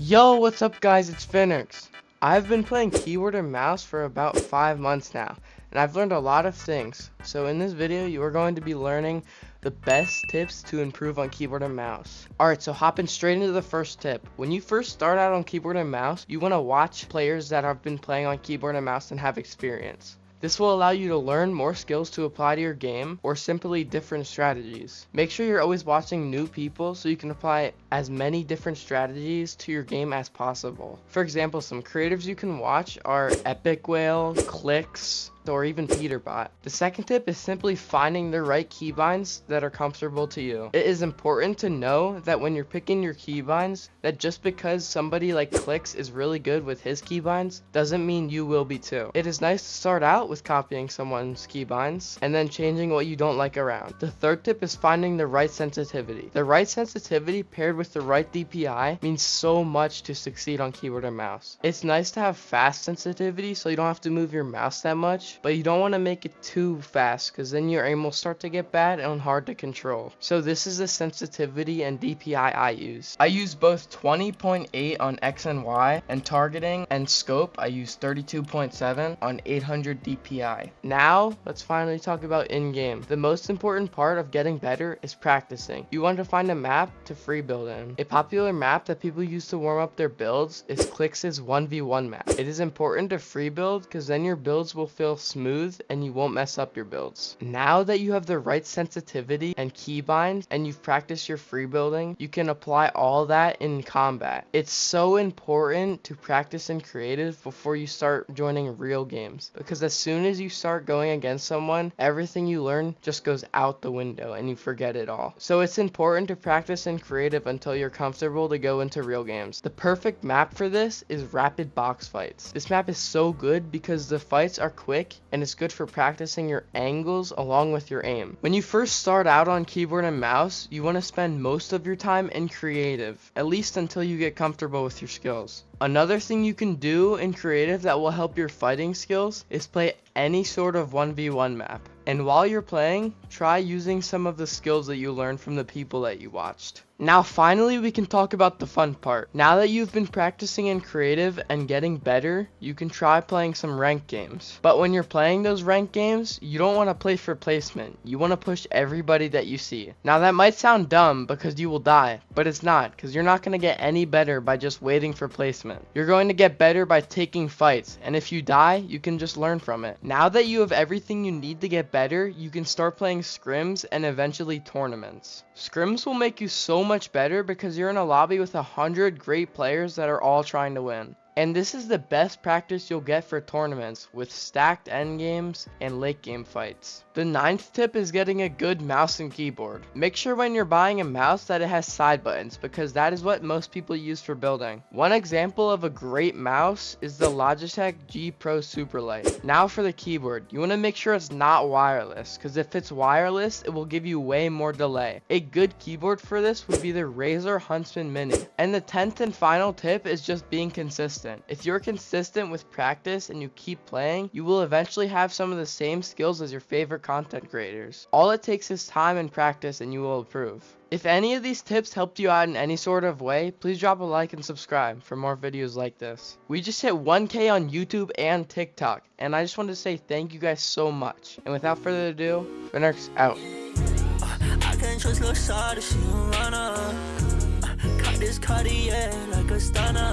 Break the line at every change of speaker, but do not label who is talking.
Yo, what's up guys, it's Finix. I've been playing keyboard and mouse for about 5 months now, and I've learned a lot of things. So in this video, you are going to be learning the best tips to improve on keyboard and mouse. Alright, so hopping straight into the first tip. When you first start out on keyboard and mouse, you want to watch players that have been playing on keyboard and mouse and have experience. This will allow you to learn more skills to apply to your game or simply different strategies. Make sure you're always watching new people so you can apply as many different strategies to your game as possible. For example, some creatives you can watch are Epic Whale, Clicks, or even Peterbot. The second tip is simply finding the right keybinds that are comfortable to you. It is important to know that when you're picking your keybinds, that just because somebody like Clicks is really good with his keybinds doesn't mean you will be too. It is nice to start out with copying someone's keybinds and then changing what you don't like around. The third tip is finding the right sensitivity. The right sensitivity paired with the right DPI means so much to succeed on keyboard and mouse. It's nice to have fast sensitivity so you don't have to move your mouse that much, but you don't want to make it too fast because then your aim will start to get bad and hard to control. So this is the sensitivity and DPI I use. I use both 20.8 on X and Y, and targeting and scope I use 32.7 on 800 DPI. Now let's finally talk about in-game. The most important part of getting better is practicing. You want to find a map to free build in. A popular map that people use to warm up their builds is Clicks' 1v1 map. It is important to free build because then your builds will feel smooth and you won't mess up your builds. Now that you have the right sensitivity and keybinds and you've practiced your free building, you can apply all that in combat. It's so important to practice in creative before you start joining real games, because as soon as you start going against someone, everything you learn just goes out the window and you forget it all. So it's important to practice in creative until you're comfortable to go into real games. The perfect map for this is rapid box fights. This map is so good because the fights are quick and it's good for practicing your angles along with your aim. When you first start out on keyboard and mouse, you want to spend most of your time in creative, at least until you get comfortable with your skills. Another thing you can do in creative that will help your fighting skills is play any sort of 1v1 map. And while you're playing, try using some of the skills that you learned from the people that you watched. Now finally we can talk about the fun part. Now that you've been practicing in creative and getting better, you can try playing some ranked games. But when you're playing those ranked games, you don't want to play for placement. You want to push everybody that you see. Now that might sound dumb because you will die, but it's not, because you're not going to get any better by just waiting for placement. You're going to get better by taking fights, and if you die, you can just learn from it. Now that you have everything you need to get better, you can start playing scrims and eventually tournaments. Scrims will make you so much better because you're in a lobby with 100 great players that are all trying to win. And this is the best practice you'll get for tournaments with stacked endgames and late game fights. The ninth tip is getting a good mouse and keyboard. Make sure when you're buying a mouse that it has side buttons, because that is what most people use for building. One example of a great mouse is the Logitech G Pro Superlight. Now for the keyboard, you want to make sure it's not wireless, because if it's wireless, it will give you way more delay. A good keyboard for this would be the Razer Huntsman Mini. And the 10th and final tip is just being consistent. If you're consistent with practice and you keep playing, you will eventually have some of the same skills as your favorite content creators. All it takes is time and practice and you will improve. If any of these tips helped you out in any sort of way, please drop a like and subscribe for more videos like this. We just hit 1K on YouTube and TikTok, and I just wanted to say thank you guys so much. And without further ado, Finix out.
I can't trust little shawty, she a runner. Cut this Cartier like a stunner.